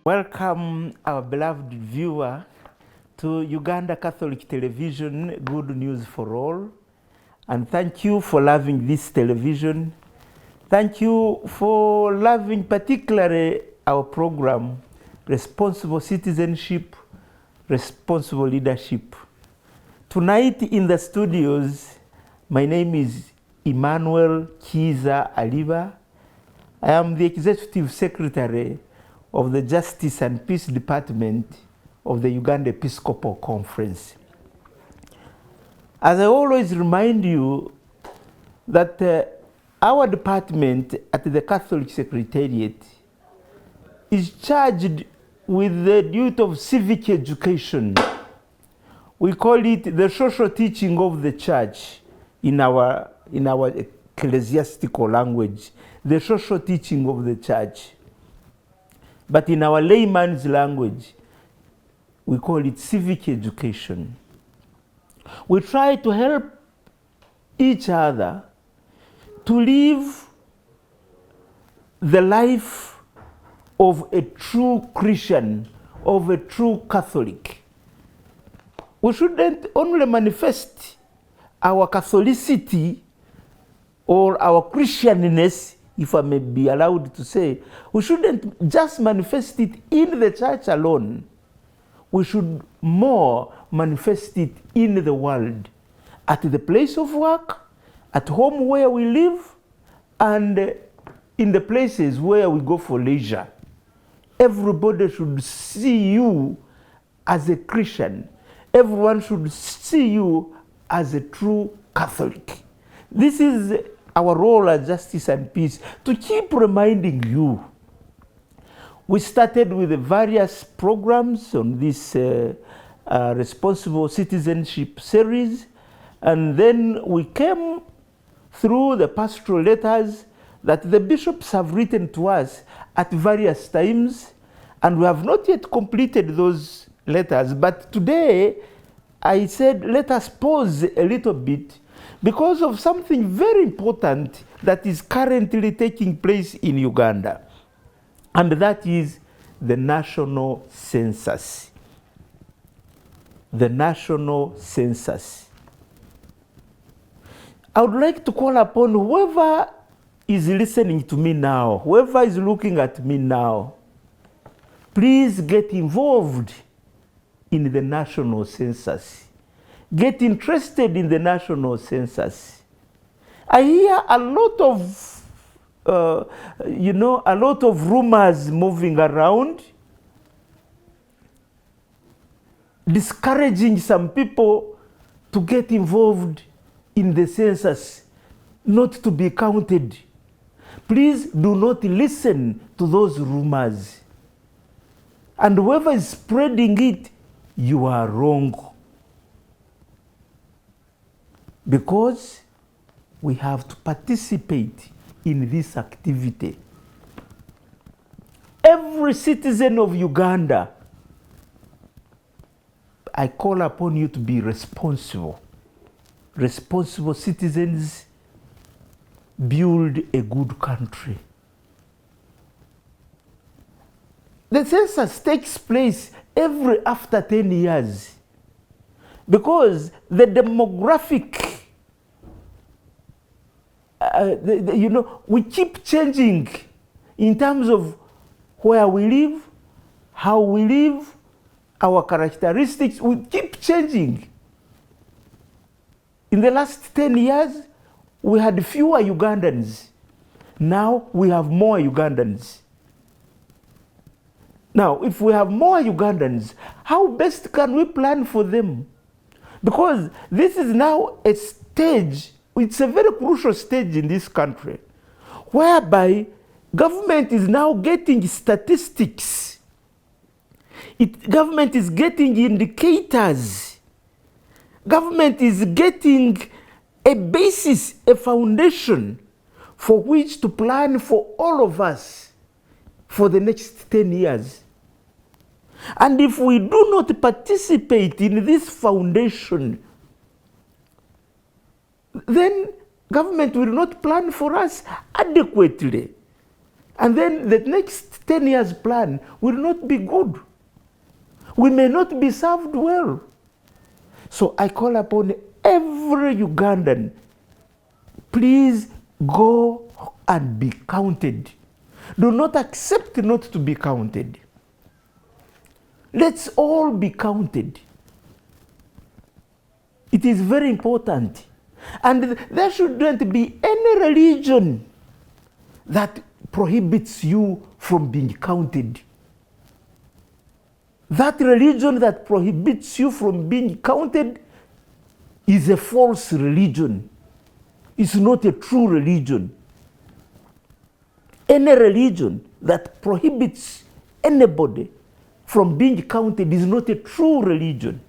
Welcome our beloved viewer to Uganda Catholic Television, Good News for All. And thank you for loving this television. Thank you for loving particularly our program, Responsible Citizenship, Responsible Leadership. Tonight in the studios, my name is Emmanuel Kiiza ALIBA. I am the Executive Secretary of the Justice and Peace Department of the Uganda Episcopal Conference. As I always remind you that our department at the Catholic Secretariat is charged with the duty of civic education. We call it the social teaching of the church in our ecclesiastical language, the social teaching of the church. But in our layman's language, we call it civic education. We try to help each other to live the life of a true Christian, of a true Catholic. We shouldn't only manifest our Catholicity or our Christianness, if I may be allowed to say. We shouldn't just manifest it in the church alone. We should more manifest it in the world, at the place of work, at home where we live, and in the places where we go for leisure. Everybody should see you as a Christian. Everyone should see you as a true Catholic. This is our role as Justice and Peace, to keep reminding you. We started with the various programs on this Responsible Citizenship series, and then we came through the pastoral letters that the bishops have written to us at various times, and we have not yet completed those letters. But today, I said, let us pause a little bit because of something very important that is currently taking place in Uganda, and that is the national census. The national census. I would like to call upon whoever is listening to me now, whoever is looking at me now, please get involved in the national census. Get interested in the national census. I hear a lot of, a lot of rumors moving around, discouraging some people to get involved in the census, not to be counted. Please do not listen to those rumors. And whoever is spreading it, you are wrong. Because we have to participate in this activity. Every citizen of Uganda, I call upon you to be responsible. Responsible citizens build a good country. The census takes place every after 10 years because the demographic, we keep changing in terms of where we live, how we live, our characteristics, we keep changing. In the last 10 years, we had fewer Ugandans. Now we have more Ugandans. Now, if we have more Ugandans, how best can we plan for them? Because this is now a stage, it's a very crucial stage in this country, whereby government is now getting statistics. Government is getting indicators. Government is getting a basis, a foundation for which to plan for all of us for the next 10 years. And if we do not participate in this foundation, then government will not plan for us adequately. And then the next 10 years plan will not be good. We may not be served well. So I call upon every Ugandan, please go and be counted. Do not accept not to be counted. Let's all be counted. It is very important. And there shouldn't be any religion that prohibits you from being counted. That religion that prohibits you from being counted is a false religion. It's not a true religion. Any religion that prohibits anybody from being counted is not a true religion.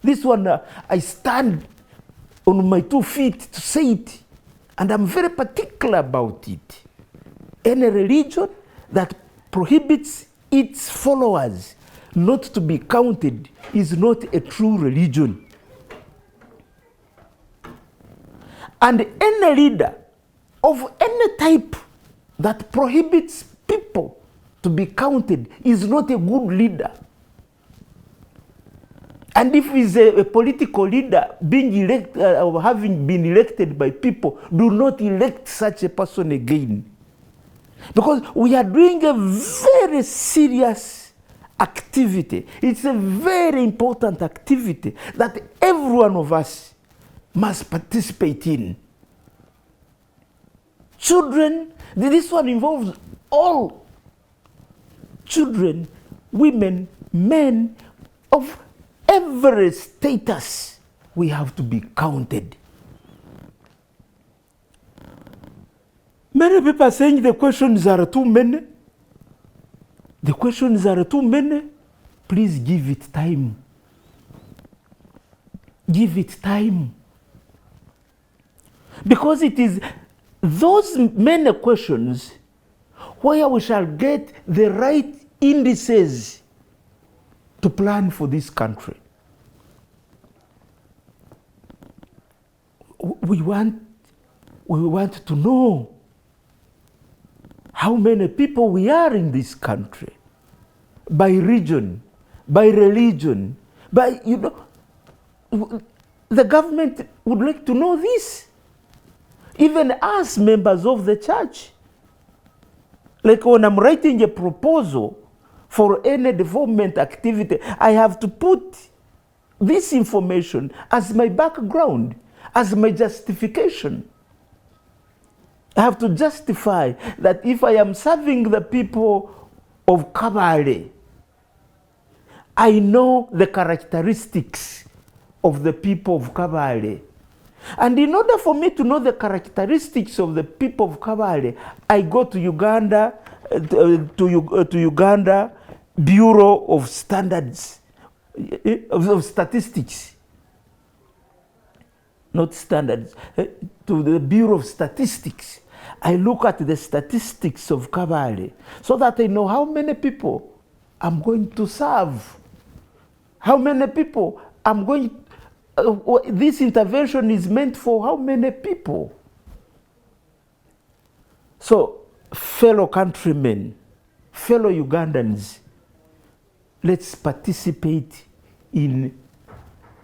This one, I stand on my 2 feet to say it, and I'm very particular about it. Any religion that prohibits its followers not to be counted is not a true religion. And any leader of any type that prohibits people to be counted is not a good leader. And if he's a political leader being elected or having been elected by people, do not elect such a person again. Because we are doing a very serious activity. It's a very important activity that every one of us must participate in. Children, this one involves all children, women, men of every status. We have to be counted. Many people are saying the questions are too many. The questions are too many. Please give it time. Give it time. Because it is those many questions where we shall get the right indices to plan for this country. We want to know how many people we are in this country, by region, by religion, by, the government would like to know this. Even us, members of the church. Like when I'm writing a proposal for any development activity, I have to put this information as my background, as my justification. I have to justify that if I am serving the people of Kabale, I know the characteristics of the people of Kabale. And in order for me to know the characteristics of the people of Kabale, I go to Uganda, to Uganda Bureau of Standards, of Statistics. Not standards, to the Bureau of Statistics. I look at the statistics of Kabale so that I know how many people I'm going to serve. How many people I'm going this intervention is meant for how many people? So, fellow countrymen, fellow Ugandans, let's participate in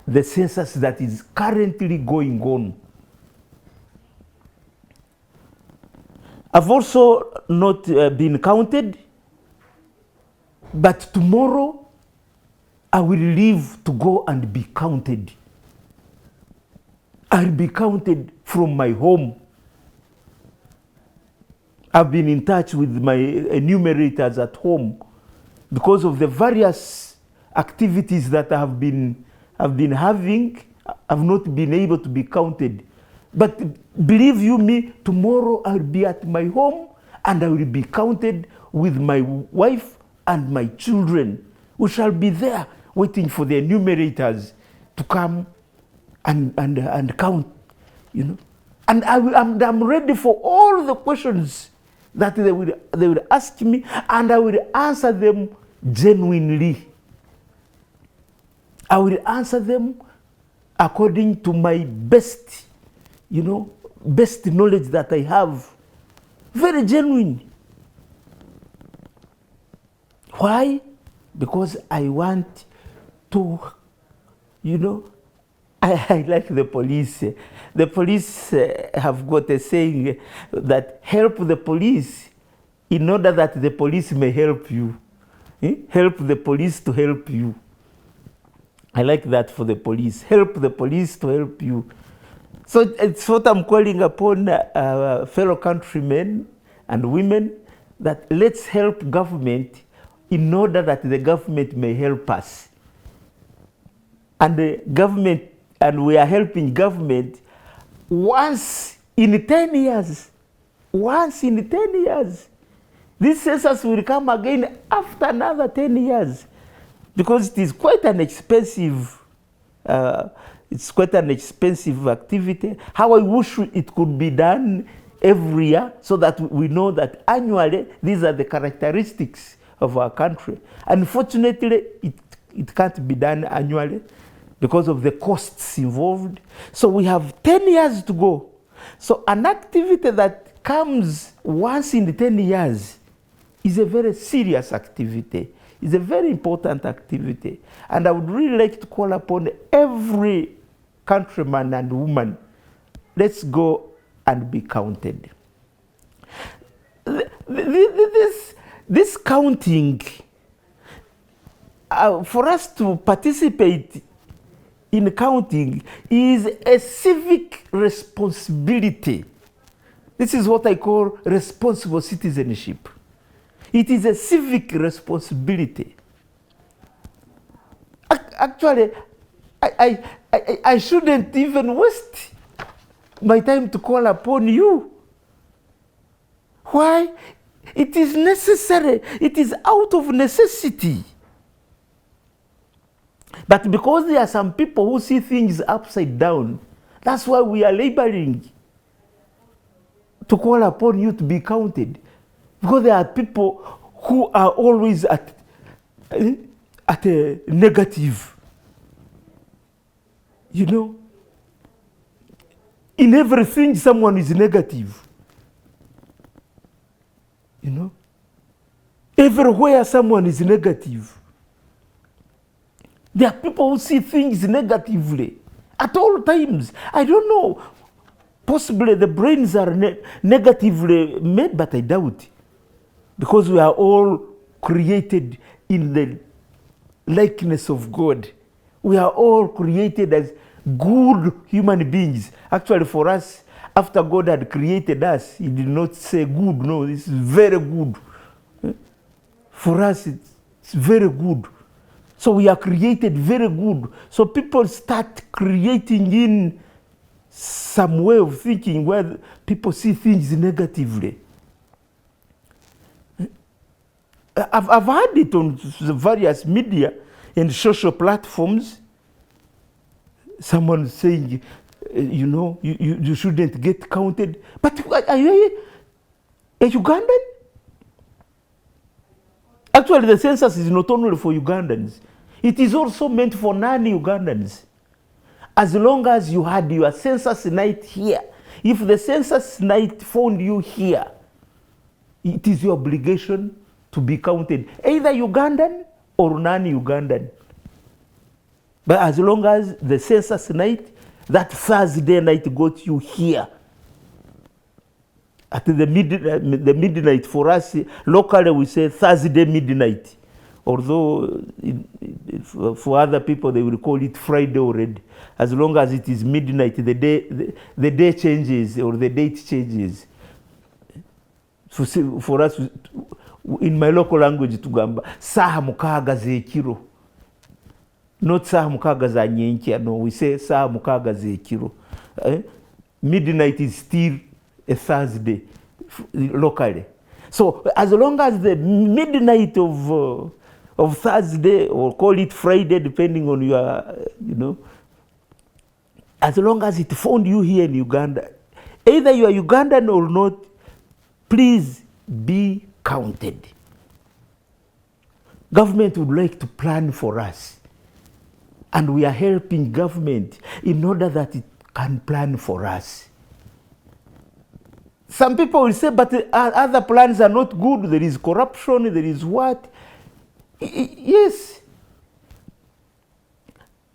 the census that is currently going on. I've also not been counted, but tomorrow I will leave to go and be counted. I'll be counted from my home. I've been in touch with my enumerators at home because of the various activities that I have been having. I've not been able to be counted. But believe you me, tomorrow I'll be at my home and I will be counted with my wife and my children. We shall be there waiting for the enumerators to come and count, And I'm ready for all the questions that they will ask me, and I will answer them genuinely. I will answer them according to my best, best knowledge that I have. Very genuine. Why? Because I want to, you know, I like the police. The police have got a saying that help the police in order that the police may help you. Help the police to help you. I like that for the police. Help the police to help you. So it's what I'm calling upon fellow countrymen and women, that let's help government in order that the government may help us. And the government, and we are helping government once in 10 years. Once in 10 years. This census will come again after another 10 years. Because it is quite an expensive, activity. How I wish it could be done every year, so that we know that annually these are the characteristics of our country. Unfortunately, it can't be done annually because of the costs involved. So we have 10 years to go. So an activity that comes once in 10 years is a very serious activity. It's a very important activity. And I would really like to call upon every countryman and woman, let's go and be counted. This counting, for us to participate in counting, is a civic responsibility. This is what I call responsible citizenship. It is a civic responsibility. Actually, I shouldn't even waste my time to call upon you. Why? It is necessary. It is out of necessity. But because there are some people who see things upside down, that's why we are laboring to call upon you to be counted. Because there are people who are always at a negative. You know, in everything someone is negative. You know, everywhere someone is negative. There are people who see things negatively at all times. I don't know. Possibly the brains are negatively made, but I doubt. Because we are all created in the likeness of God. We are all created as good human beings. Actually, for us, after God had created us, He did not say good. No, this is very good. For us, it's very good. So we are created very good. So people start creating in some way of thinking where people see things negatively. I've heard it on the various media and social platforms. Someone saying, you know, you shouldn't get counted. But are you a Ugandan? Actually, the census is not only for Ugandans. It is also meant for non-Ugandans. As long as you had your census night here, if the census night found you here, it is your obligation to be counted, either Ugandan or non-Ugandan. But as long as the census night, that Thursday night got you here, at the midnight, for us, locally we say Thursday midnight. Although for other people they will call it Friday already. As long as it is midnight, the day changes or the date changes. For us, in my local language, tugamba saha mukaga zekiro. Not saha mukaga za nyenkya. No, we say saha mukaga zekiro. Midnight is still a Thursday locally. So as long as the midnight of Thursday, or call it Friday, depending on your, you know, as long as it found you here in Uganda, either you are Ugandan or not, please be counted. Government would like to plan for us, and we are helping government in order that it can plan for us. Some people will say, but other plans are not good. There is corruption, there is what? Yes.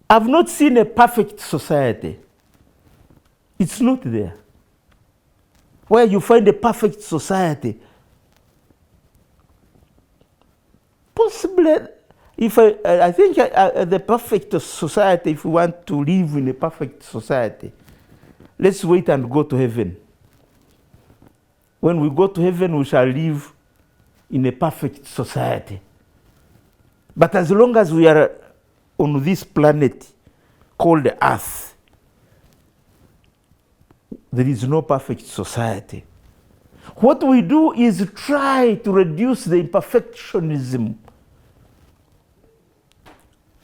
I've not seen a perfect society. It's not there. Where you find a perfect society. Possibly, if I think the perfect society, if we want to live in a perfect society, let's wait and go to heaven. When we go to heaven, we shall live in a perfect society. But as long as we are on this planet called Earth, there is no perfect society. What we do is try to reduce the imperfectionism.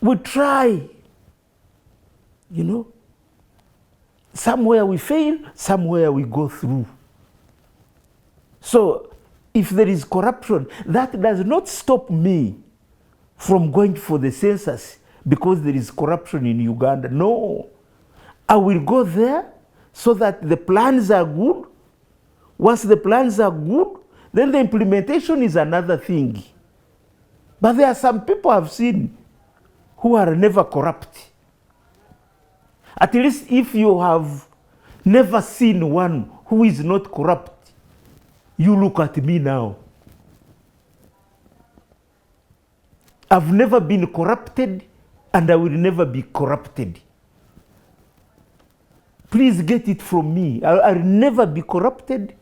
We try, you know. Somewhere we fail, somewhere we go through. So if there is corruption, that does not stop me from going for the census because there is corruption in Uganda. No. I will go there so that the plans are good. Once the plans are good, then the implementation is another thing. But there are some people I've seen who are never corrupt. At least if you have never seen one who is not corrupt, you look at me now. I've never been corrupted and I will never be corrupted. Please get it from me. I'll never be corrupted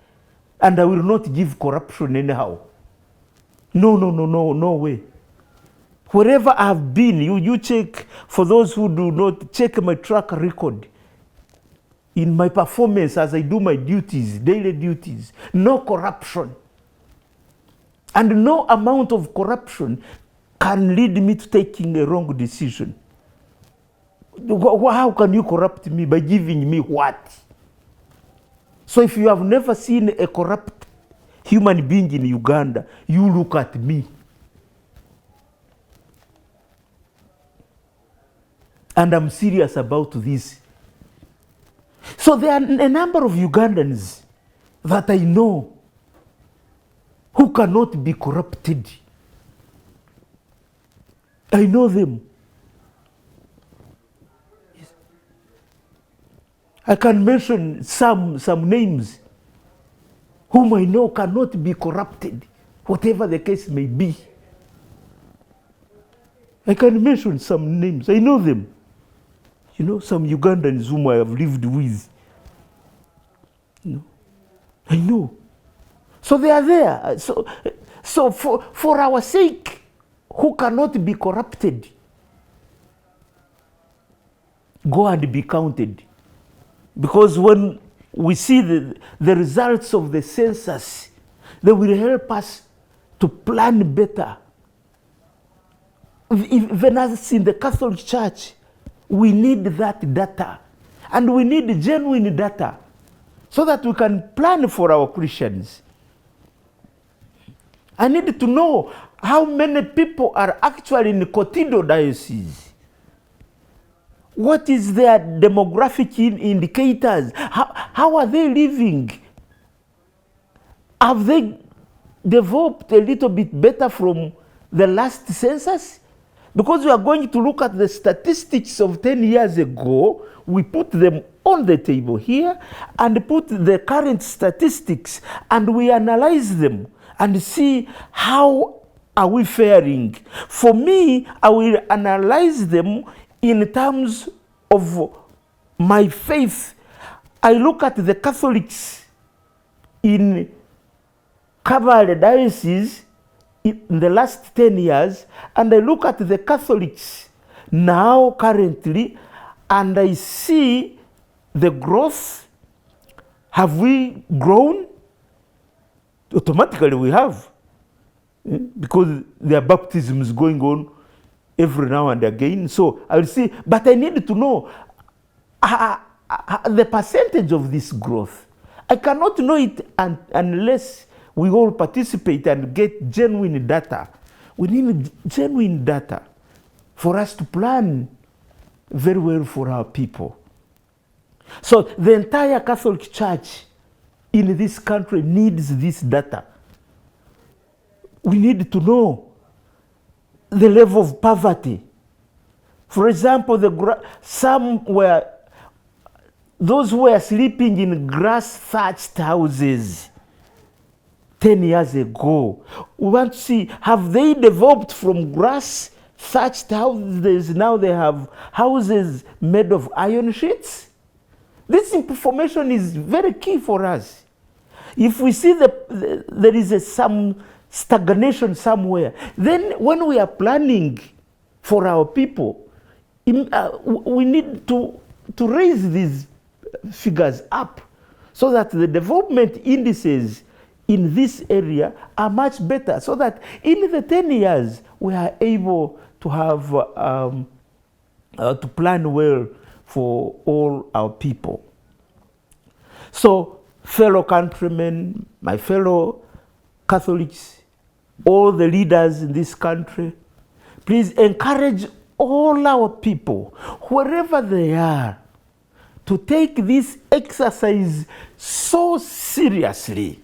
and I will not give corruption anyhow. No way. Wherever I've been, you check, for those who do not, check my track record. In my performance as I do my duties, daily duties, no corruption. And no amount of corruption can lead me to taking a wrong decision. How can you corrupt me? By giving me what? So if you have never seen a corrupt human being in Uganda, you look at me. And I'm serious about this. So there are a number of Ugandans that I know who cannot be corrupted. I know them. Yes. I can mention some names whom I know cannot be corrupted, whatever the case may be. I can mention some names. I know them. You know, some Ugandans whom I have lived with. You know, I know. So they are there. So for our sake, who cannot be corrupted, go and be counted. Because when we see the results of the census, they will help us to plan better. Even as in the Catholic Church, we need that data. And we need genuine data so that we can plan for our Christians. I need to know how many people are actually in the Kotindo diocese. What is their demographic indicators? How are they living? Have they developed a little bit better from the last census? Because we are going to look at the statistics of 10 years ago, we put them on the table here and put the current statistics and we analyze them and see how are we faring. For me, I will analyze them in terms of my faith. I look at the Catholics in Kabale diocese in the last 10 years, and I look at the Catholics now currently, and I see the growth. Have we grown? Automatically we have, because there are baptisms going on every now and again. So I will see, but I need to know the percentage of this growth. I cannot know it unless we all participate and get genuine data. We need genuine data for us to plan very well for our people. So the entire Catholic Church in this country needs this data. We need to know the level of poverty. For example, those who were sleeping in grass-thatched houses 10 years ago. We want to see, have they developed from grass-thatched houses? Now they have houses made of iron sheets. This information is very key for us. If we see there is some stagnation somewhere, then when we are planning for our people, we need to raise these figures up so that the development indices in this area are much better, so that in the 10 years we are able to have to plan well for all our people. So, fellow countrymen, my fellow Catholics, all the leaders in this country, please encourage all our people, wherever they are, to take this exercise so seriously,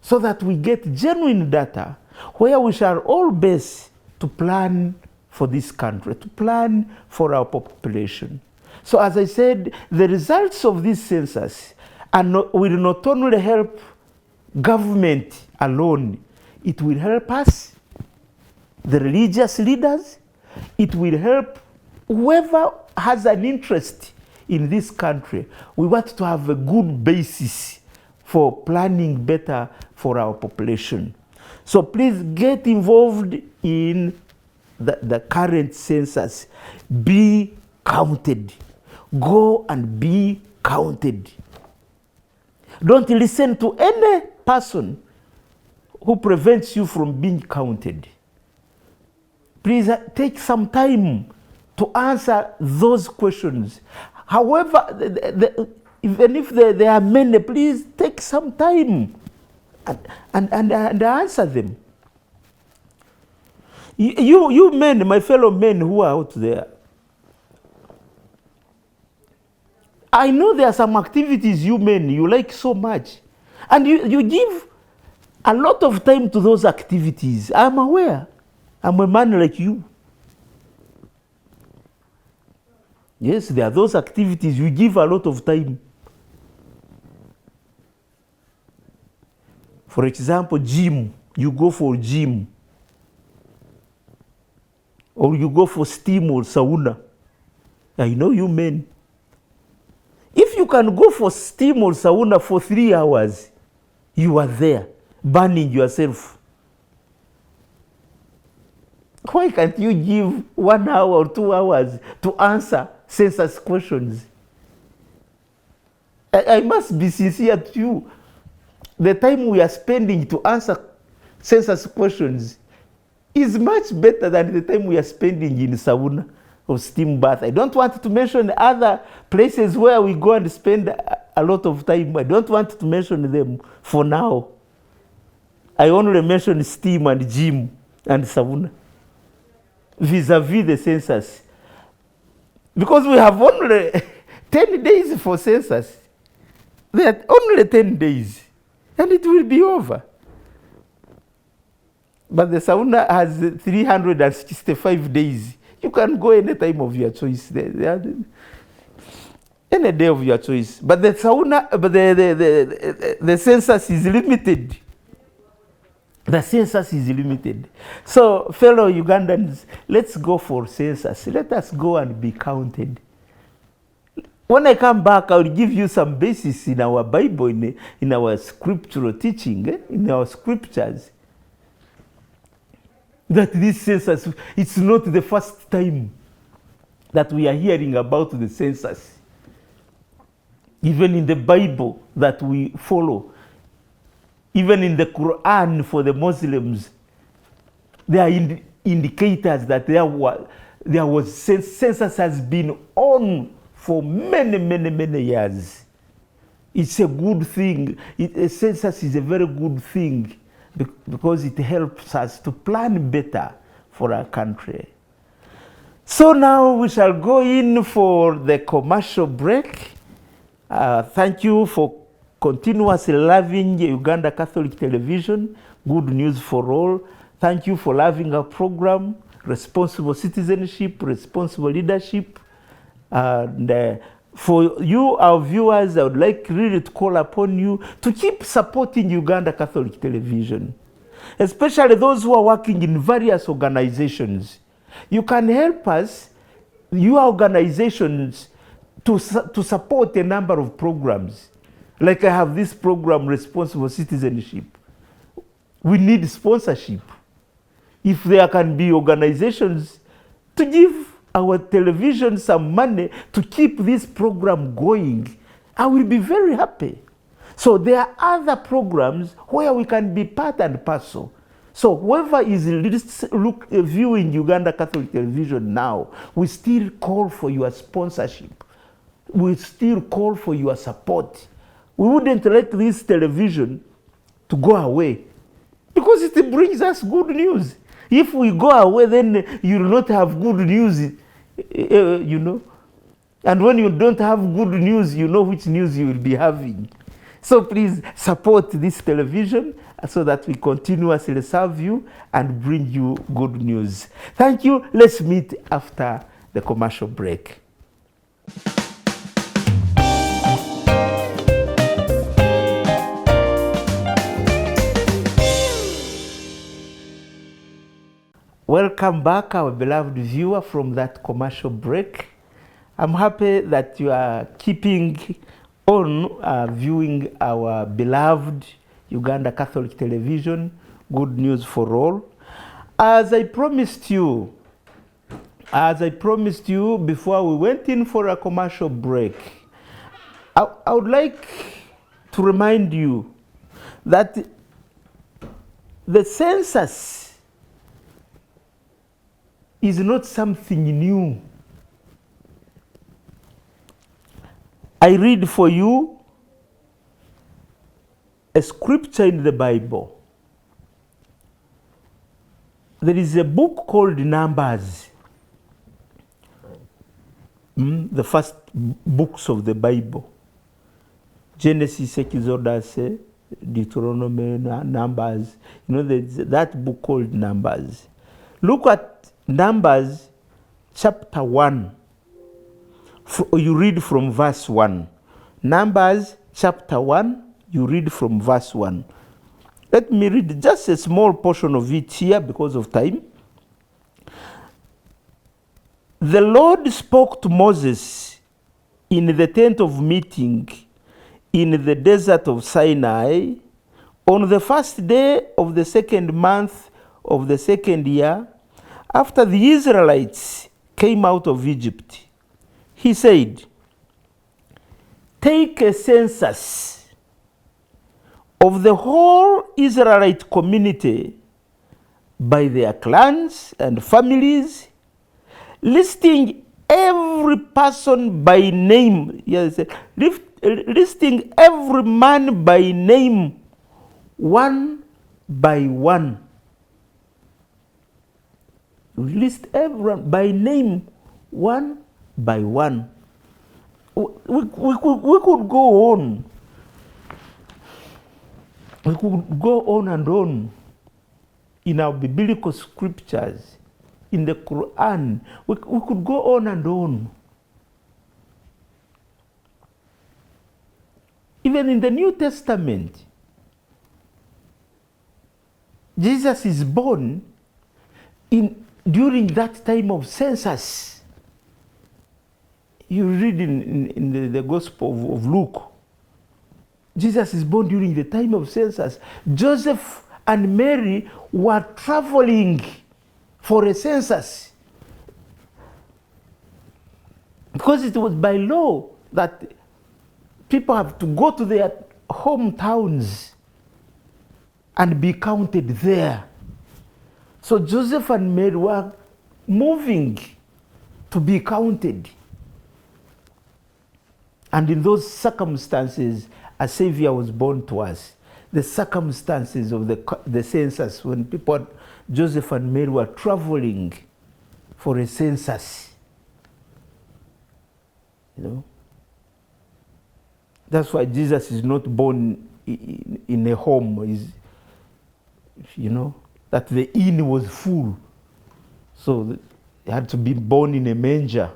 so that we get genuine data where we shall all base to plan for this country, to plan for our population. So as I said, the results of this census will not only help government alone, it will help us, the religious leaders, it will help whoever has an interest in this country. We want to have a good basis for planning better for our population. So please get involved in the current census. Be counted. Go and be counted. Don't listen to any person who prevents you from being counted. Please take some time to answer those questions. However, even if there are many, please take some time and answer them. You men, my fellow men who are out there, I know there are some activities you men, you like so much. And you give a lot of time to those activities. I'm aware. I'm a man like you. Yes, there are those activities you give a lot of time. For example, gym. You go for gym. Or you go for steam or sauna. I know you men. If you can go for steam or sauna for 3 hours, you are there, burning yourself. Why can't you give 1 hour or 2 hours to answer census questions? I must be sincere to you. The time we are spending to answer census questions is much better than the time we are spending in sauna or steam bath. I don't want to mention other places where we go and spend a lot of time. I don't want to mention them for now. I only mention steam and gym and sauna vis-a-vis the census. Because we have only 10 days for census. There are only 10 days. And it will be over. But the sauna has 365 days. You can go any time of your choice. Any day of your choice. But the sauna, but the census is limited. The census is limited. So, fellow Ugandans, let's go for census. Let us go and be counted. When I come back, I will give you some basis in our Bible, in our scriptural teaching, in our scriptures, that this census, it's not the first time that we are hearing about the census. Even in the Bible that we follow, even in the Quran for the Muslims, there are indicators that there was census has been on for many years. It's a good thing. A census is a very good thing because it helps us to plan better for our country. So now we shall go in for the commercial break. Thank you for continuously loving Uganda Catholic Television. Good news for all. Thank you for loving our program. responsible citizenship, responsible leadership. And for you, our viewers, I would like really to call upon you to keep supporting Uganda Catholic Television, especially those who are working in various organizations. You can help us, your organizations, to support a number of programs. Like I have this program, Responsible Citizenship. We need sponsorship. If there can be organizations to give our television some money to keep this program going, I will be very happy. So there are other programs where we can be part and parcel. So whoever is viewing Uganda Catholic Television now, we still call for your sponsorship. We still call for your support. We wouldn't let this television to go away because it brings us good news. If we go away, then you will not have good news, you know. And when you don't have good news, you know which news you will be having. So please support this television so that we continuously serve you and bring you good news. Thank you. Let's meet after the commercial break. Welcome back, our beloved viewer, from that commercial break. I'm happy that you are keeping on viewing our beloved Uganda Catholic Television, Good News for All. As I promised you before we went in for a commercial break, I would like to remind you that the census is not something new. I read for you a scripture in the Bible. There is a book called Numbers, the first books of the Bible. Genesis, Exodus, Deuteronomy, Numbers. You know, there's that book called Numbers. Look at Numbers chapter 1. You read from verse 1. Numbers chapter 1, you read from verse 1. Let me read just a small portion of it here because of time. The Lord spoke to Moses in the tent of meeting in the desert of Sinai on the first day of the second month of the second year, after the Israelites came out of Egypt. He said, "Take a census of the whole Israelite community by their clans and families, listing every person by name." Yes, listing every man by name, one by one. List everyone by name, one by one. We could go on. We could go on and on in our biblical scriptures, in the Quran. We could go on and on. Even in the New Testament, Jesus is born during that time of census. You read in the Gospel of Luke, Jesus is born during the time of census. Joseph and Mary were traveling for a census because it was by law that people have to go to their hometowns and be counted there. So Joseph and Mary were moving to be counted. And in those circumstances, a Savior was born to us. The circumstances of the census, when people, Joseph and Mary, were traveling for a census. You know? That's why Jesus is not born in a home. You know, that the inn was full. So they had to be born in a manger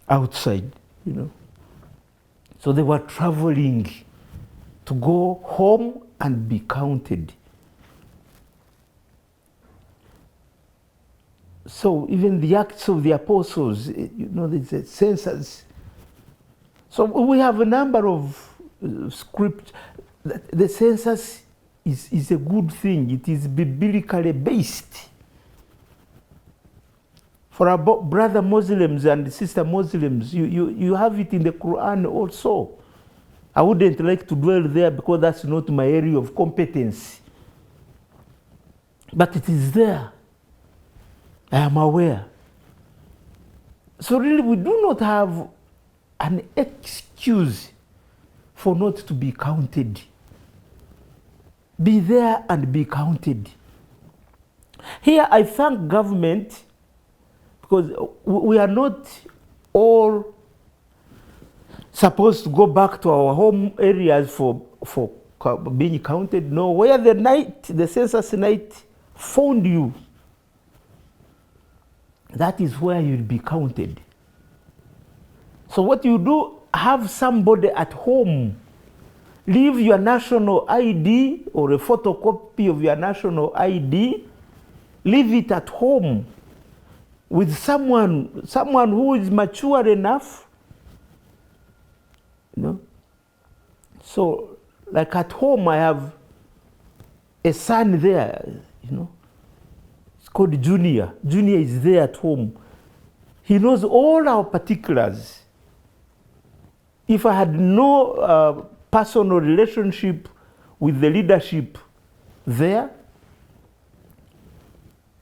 outside, you know. So they were traveling to go home and be counted. So even the Acts of the Apostles, you know, there's a census. So we have a number of script. The census is a good thing. It is biblically based. For our brother Muslims and sister Muslims, you have it in the Quran also. I wouldn't like to dwell there because that's not my area of competence. But it is there. I am aware. So really we do not have an excuse for not to be counted. Be there and be counted. Here I thank government because we are not all supposed to go back to our home areas for being counted. No, where the census night found you, that is where you'll be counted. So what you do, have somebody at home, leave your national ID or a photocopy of your national ID, leave it at home with someone who is mature enough, you know. So like at home I have a son there, you know. It's called Junior. Junior is there at home. He knows all our particulars. If I had no personal relationship with the leadership there,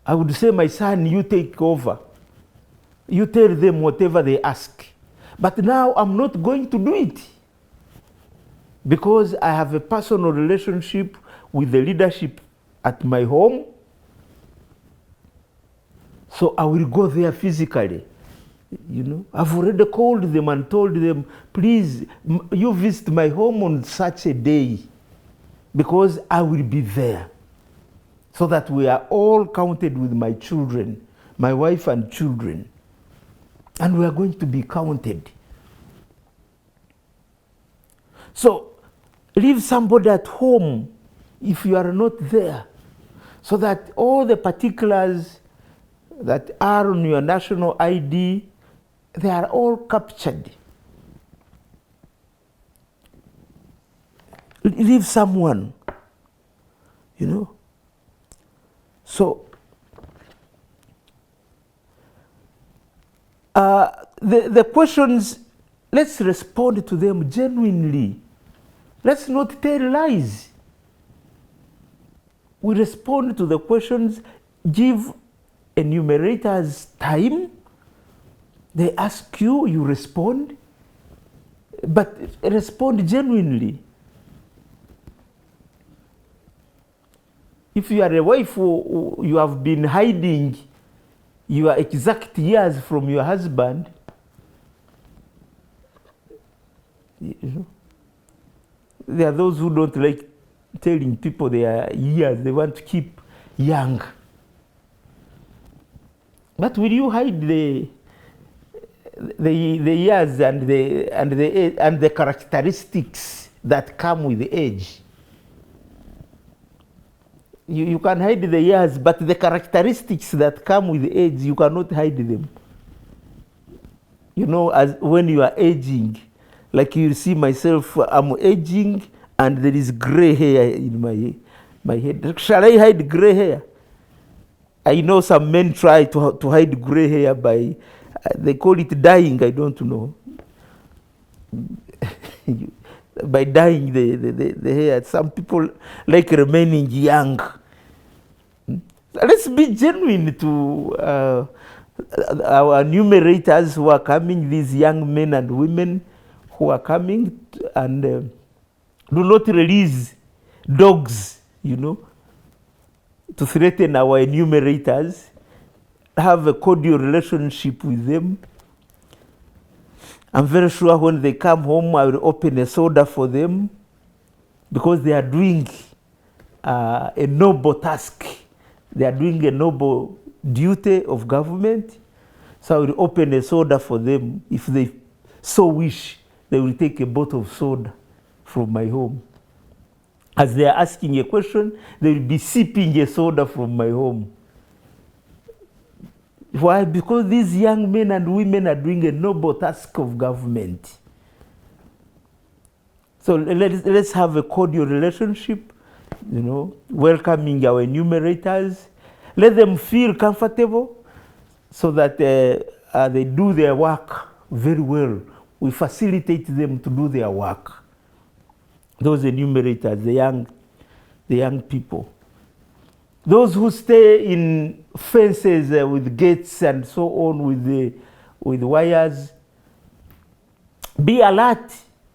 I would say, my son, you take over. You tell them whatever they ask. But now I'm not going to do it because I have a personal relationship with the leadership at my home. So I will go there physically. You know, I've already called them and told them, please, you visit my home on such a day because I will be there. So that we are all counted with my children, my wife and children. And we are going to be counted. So leave somebody at home if you are not there, so that all the particulars that are on your national ID, they are all captured. Leave someone, you know. So the questions, let's respond to them genuinely. Let's not tell lies. We respond to the questions, give enumerators time. They ask you, you respond, but respond genuinely. If you are a wife who you have been hiding your exact years from your husband, you know, there are those who don't like telling people their years. They want to keep young. But will you hide the years and the characteristics that come with age? You can hide the years, but the characteristics that come with age, you cannot hide them. You know, as when you are aging, like you see myself, I'm aging and there is gray hair in my head. Shall I hide gray hair? I know some men try to hide gray hair by, they call it dyeing, I don't know. By dyeing the hair. Some people like remaining young. Let's be genuine to our enumerators who are coming, these young men and women who are coming, and do not release dogs, you know, to threaten our enumerators. Have a cordial relationship with them. I'm very sure when they come home, I will open a soda for them because they are doing a noble task. They are doing a noble duty of government. So I will open a soda for them. If they so wish, they will take a bottle of soda from my home. As they are asking a question, they will be sipping a soda from my home. Why? Because these young men and women are doing a noble task of government. So let's have a cordial relationship, welcoming our enumerators. Let them feel comfortable so that they do their work very well. We facilitate them to do their work. Those enumerators, the young people. Those who stay in fences with gates and so on with wires, be alert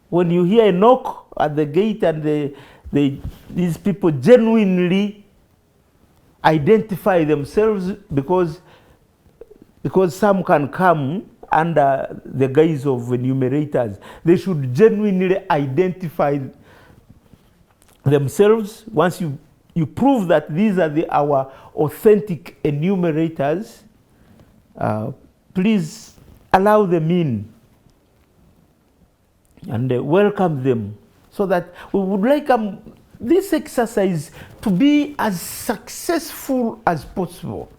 when you hear a knock at the gate and these people genuinely identify themselves, because some can come under the guise of enumerators. They should genuinely identify themselves. Once you prove that these are our authentic enumerators, please allow them in and welcome them, so that we would like this exercise to be as successful as possible.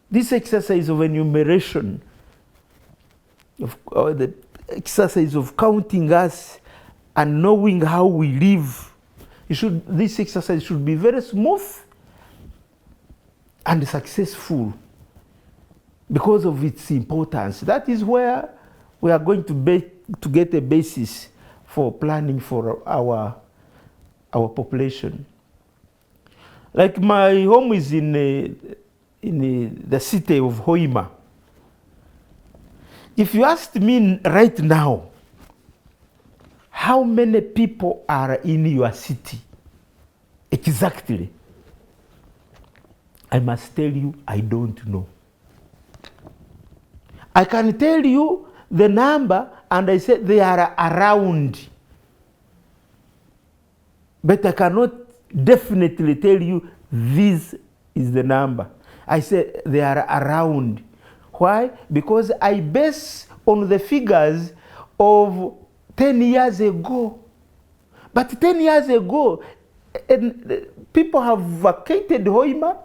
This exercise of enumeration, the exercise of counting us and knowing how we live, this exercise should be very smooth and successful because of its importance. That is where we are going to get a basis for planning for our population. Like my home is in the city of Hoima. If you asked me right now, how many people are in your city exactly, I must tell you, I don't know. I can tell you the number, and I said they are around, but I cannot definitely tell you this is the number. I said they are around. Why? Because I base on the figures of 10 years ago. But 10 years ago, people have vacated Hoima.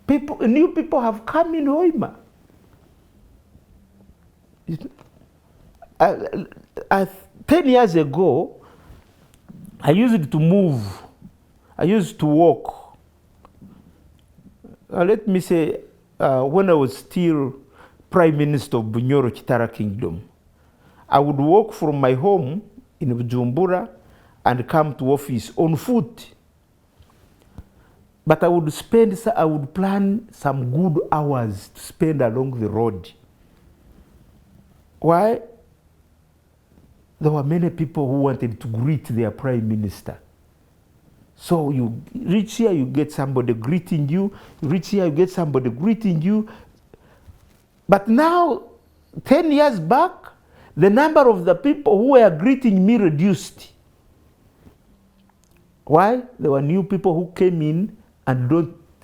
New people have come in Hoima. 10 years ago, I used to move. I used to walk. Let me say, when I was still Prime Minister of Bunyoro Kitara Kingdom, I would walk from my home in Bujumbura and come to office on foot. But I would plan some good hours to spend along the road. Why? There were many people who wanted to greet their Prime Minister. So you reach here, you get somebody greeting you. You reach here, you get somebody greeting you. But now, 10 years back, the number of the people who were greeting me reduced. Why? There were new people who came in and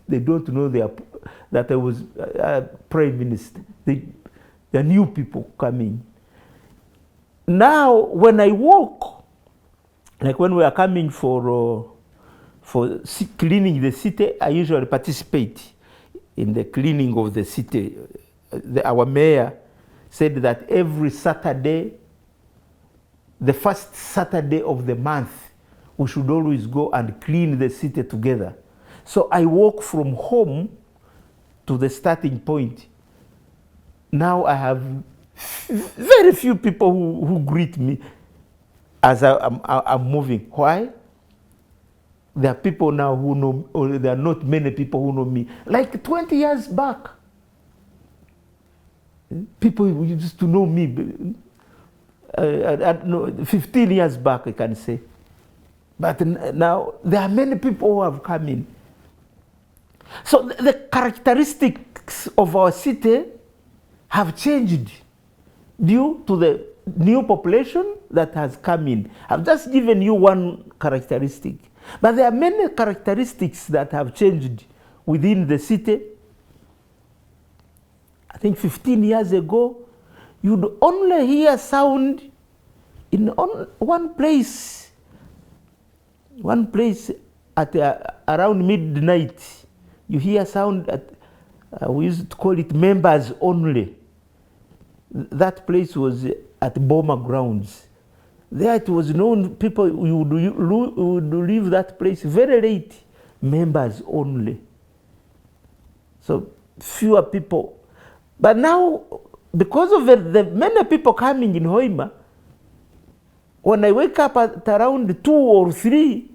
they don't know that I was Prime Minister. There are new people coming. Now, when I walk, like when we are coming for cleaning the city, I usually participate in the cleaning of the city. Our mayor said that every Saturday, the first Saturday of the month, we should always go and clean the city together. So I walk from home to the starting point. Now I have very few people who greet me as I'm moving. Why? There are people now who know, or there are not many people who know me. Like 20 years back, people used to know me. 15 years back, I can say. But now there are many people who have come in. So the characteristics of our city have changed due to the new population that has come in. I've just given you one characteristic. But there are many characteristics that have changed within the city think 15 years ago, you'd only hear sound in one place at around midnight. You hear sound at, we used to call it members only. That place was at Boma grounds. There it was known, people would leave that place very late, members only. So fewer people. But now, because of the many people coming in Hoima, when I wake up at around 2 or 3,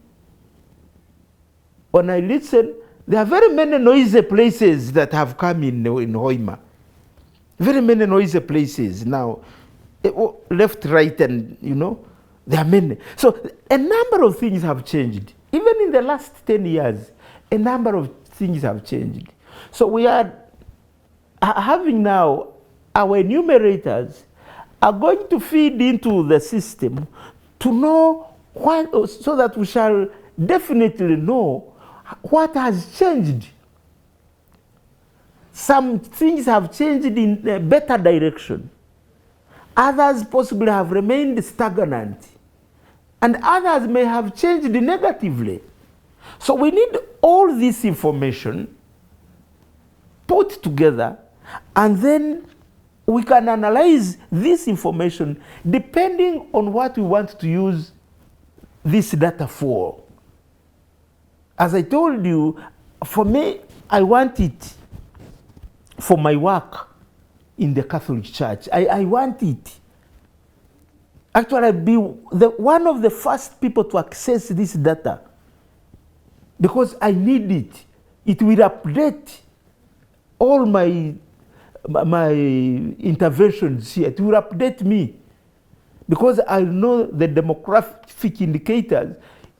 when I listen, there are very many noisy places that have come in Hoima. Very many noisy places now, left, right, and there are many. So a number of things have changed. Even in the last 10 years, a number of things have changed. So we are having now, our enumerators are going to feed into the system to know what, so that we shall definitely know what has changed. Some things have changed in a better direction. Others possibly have remained stagnant. And others may have changed negatively. So we need all this information put together, and then we can analyze this information depending on what we want to use this data for. As I told you, for me, I want it for my work in the Catholic Church. I want it. Actually, I'll be one of the first people to access this data because I need it. It will update all my interventions here. It will update me because I know the demographic indicators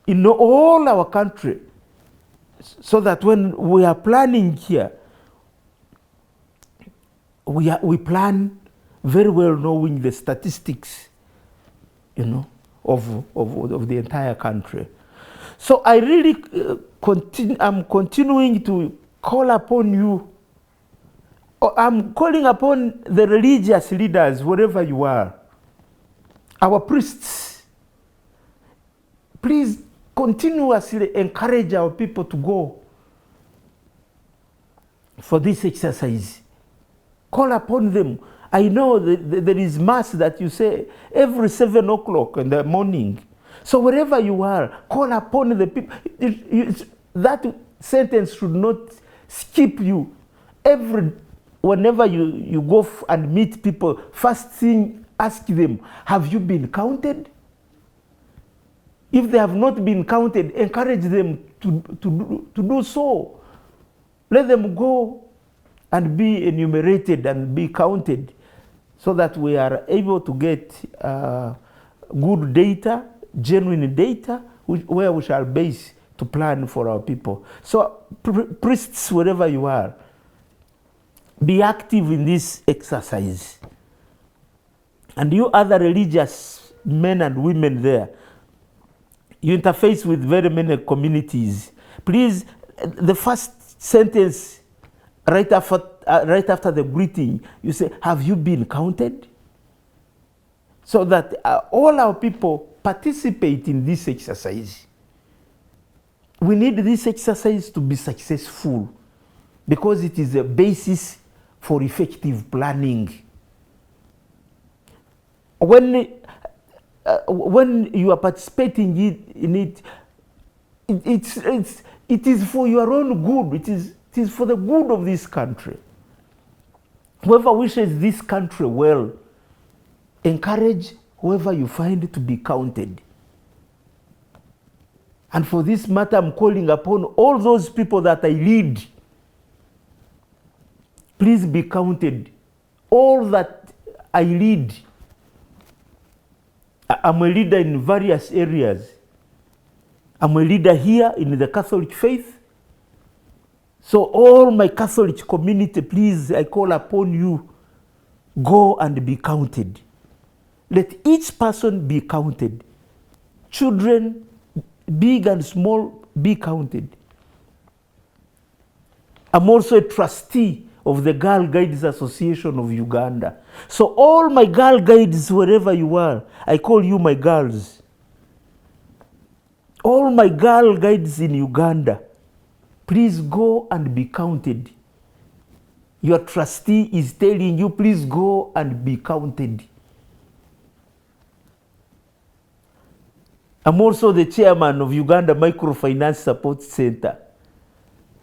in all our country, so that when we are planning here, we plan very well knowing the statistics, of the entire country. So I really I'm continuing to call upon you. I'm calling upon the religious leaders, wherever you are, our priests. Please continuously encourage our people to go for this exercise. Call upon them. I know that there is mass that you say every 7 o'clock in the morning. So wherever you are, call upon the people. That sentence should not skip you. Whenever you go and meet people, first thing, ask them, have you been counted? If they have not been counted, encourage them to do so. Let them go and be enumerated and be counted, so that we are able to get good data, genuine data, where we shall base to plan for our people. So priests, wherever you are, be active in this exercise. And you other religious men and women there, you interface with very many communities. Please, the first sentence right after the greeting, you say, have you been counted? So that all our people participate in this exercise. We need this exercise to be successful because it is a basis for effective planning. When you are participating in it, it is for your own good. It is for the good of this country. Whoever wishes this country well, encourage whoever you find to be counted. And for this matter, I'm calling upon all those people that I lead. Please be counted. All that I lead. I'm a leader in various areas. I'm a leader here in the Catholic faith. So all my Catholic community, please, I call upon you, go and be counted. Let each person be counted. Children, big and small, be counted. I'm also a trustee of the Girl Guides Association of Uganda. So all my girl guides, wherever you are, I call you my girls. All my girl guides in Uganda, please go and be counted. Your trustee is telling you, please go and be counted. I'm also the chairman of Uganda Microfinance Support Center.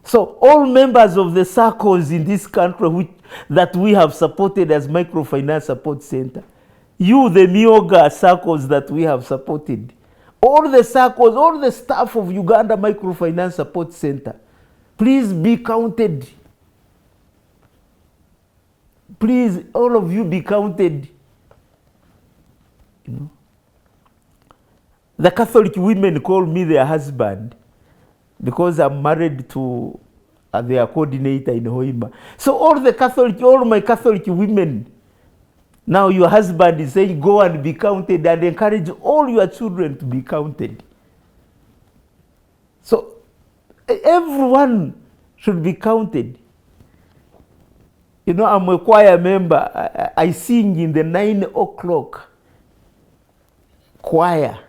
So all members of the circles in this country that we have supported as Microfinance Support Center, you, the Myoga circles that we have supported, all the circles, all the staff of Uganda Microfinance Support Center, please be counted. Please, all of you be counted. You know? The Catholic women call me their husband because I'm married to their coordinator in Hoima. So all my Catholic women, now your husband is saying go and be counted, and encourage all your children to be counted. So everyone should be counted. You know, I'm a choir member. I sing in the 9 o'clock choir,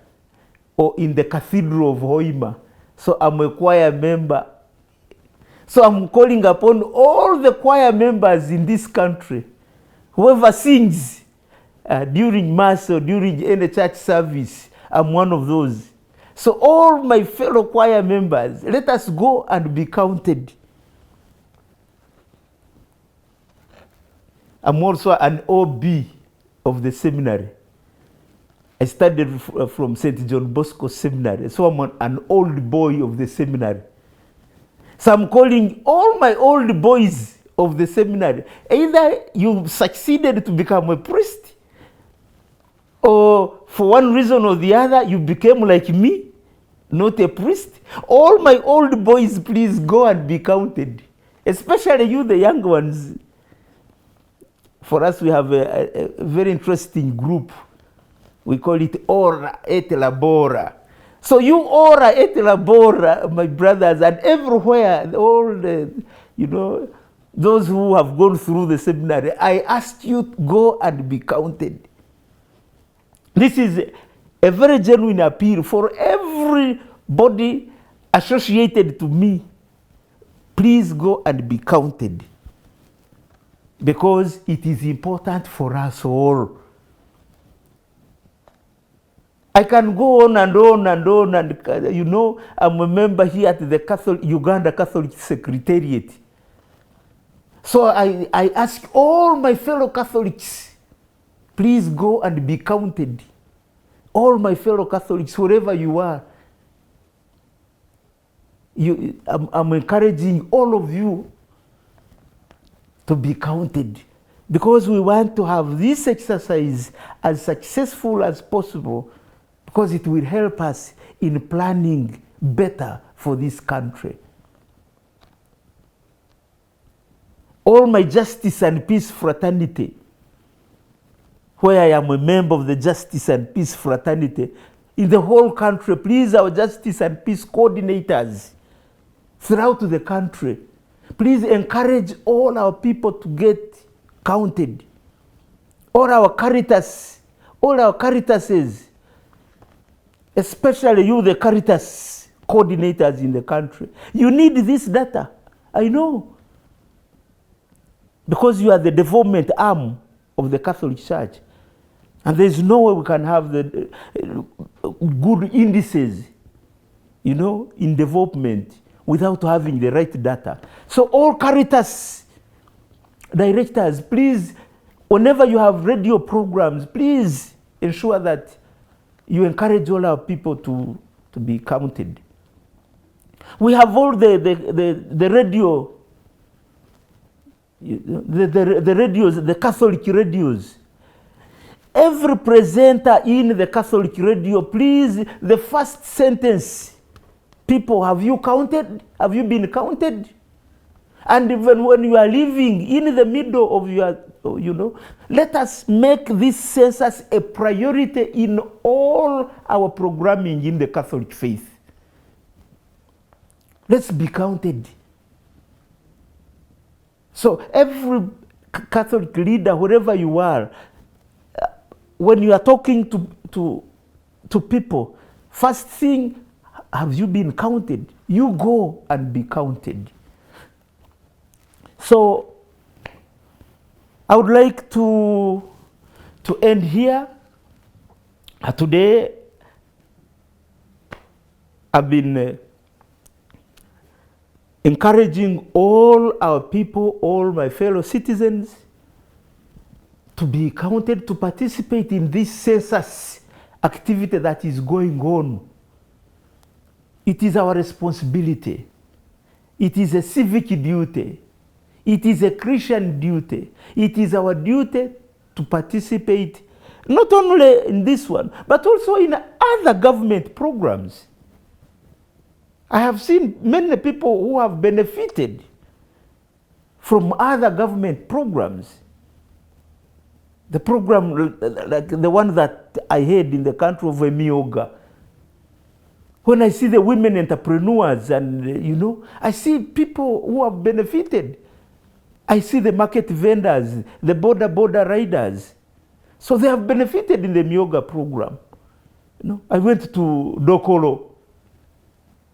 or in the Cathedral of Hoima. So I'm a choir member. So I'm calling upon all the choir members in this country, whoever sings during Mass or during any church service, I'm one of those. So all my fellow choir members, let us go and be counted. I'm also an OB of the seminary. I studied from St. John Bosco Seminary, so I'm an old boy of the seminary. So I'm calling all my old boys of the seminary. Either you succeeded to become a priest, or for one reason or the other, you became like me, not a priest. All my old boys, please go and be counted. Especially you, the young ones. For us, we have a very interesting group. We call it Ora et Labora. So you Ora et Labora, my brothers, and everywhere, all the, you know, those who have gone through the seminary, I ask you to go and be counted. This is a very genuine appeal for everybody associated to me. Please go and be counted, because it is important for us all. I can go on and on and on, and you know, I'm a member here at the Uganda Catholic Secretariat. So I ask all my fellow Catholics, please go and be counted. All my fellow Catholics, wherever you are, I'm encouraging all of you to be counted, because we want to have this exercise as successful as possible, because it will help us in planning better for this country. All my Justice and Peace Fraternity, where I am a member of the Justice and Peace Fraternity, in the whole country, please, our Justice and Peace coordinators throughout the country, please encourage all our people to get counted. All our Caritases, especially you, the Caritas coordinators in the country. You need this data, I know, because you are the development arm of the Catholic Church. And there's no way we can have the good indices, you know, in development without having the right data. So all Caritas directors, please, whenever you have radio programs, please ensure that you encourage all our people to be counted. We have all the radio, the radios, the Catholic radios. Every presenter in the Catholic radio, please, the first sentence, people, have you counted? Have you been counted? And even when you are living in the middle of your, you know, let us make this census a priority in all our programming in the Catholic faith. Let's be counted. So every Catholic leader, wherever you are, when you are talking to people, first thing, have you been counted? You go and be counted. So I would like to end here. Today, I've been encouraging all our people, all my fellow citizens, to be counted, to participate in this census activity that is going on. It is our responsibility. It is a civic duty. It is a Christian duty. It is our duty to participate not only in this one, but also in other government programs. I have seen many people who have benefited from other government programs. The program, like the one that I had in the country of Emmanuel, when I see the women entrepreneurs and, I see people who have benefited. I see the market vendors, the border riders. So they have benefited in the Myoga program. I went to Dokolo,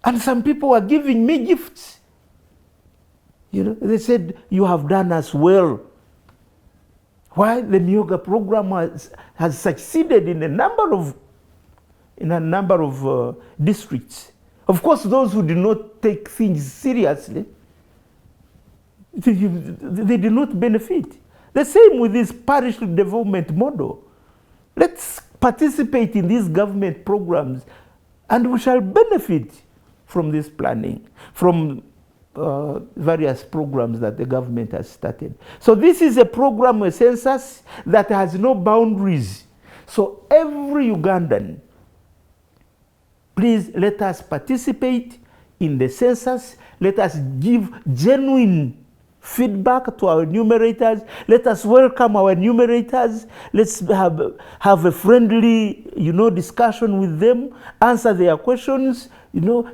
and some people were giving me gifts. They said, you have done us well. Why? The Myoga program has succeeded in a number of districts. Of course, those who do not take things seriously, they do not benefit. The same with this parish development model. Let's participate in these government programs, and we shall benefit from this planning, from various programs that the government has started. So this is a program, a census that has no boundaries. So every Ugandan, please let us participate in the census. Let us give genuine feedback to our enumerators. Let us welcome our enumerators. Let's have a friendly, discussion with them, answer their questions,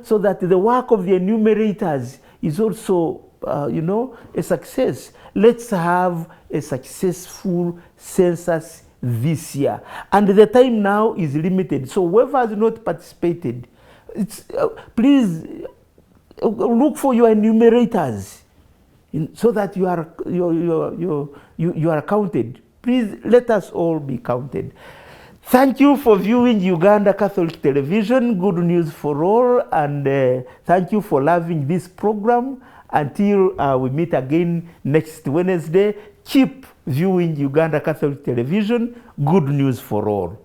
so that the work of the enumerators is also, a success. Let's have a successful census this year. And the time now is limited. So whoever has not participated, please look for your enumerators, so that you are counted. Please let us all be counted. Thank you for viewing Uganda Catholic Television, Good News for All, and thank you for loving this program. Until we meet again next Wednesday, keep viewing Uganda Catholic Television, Good News for All.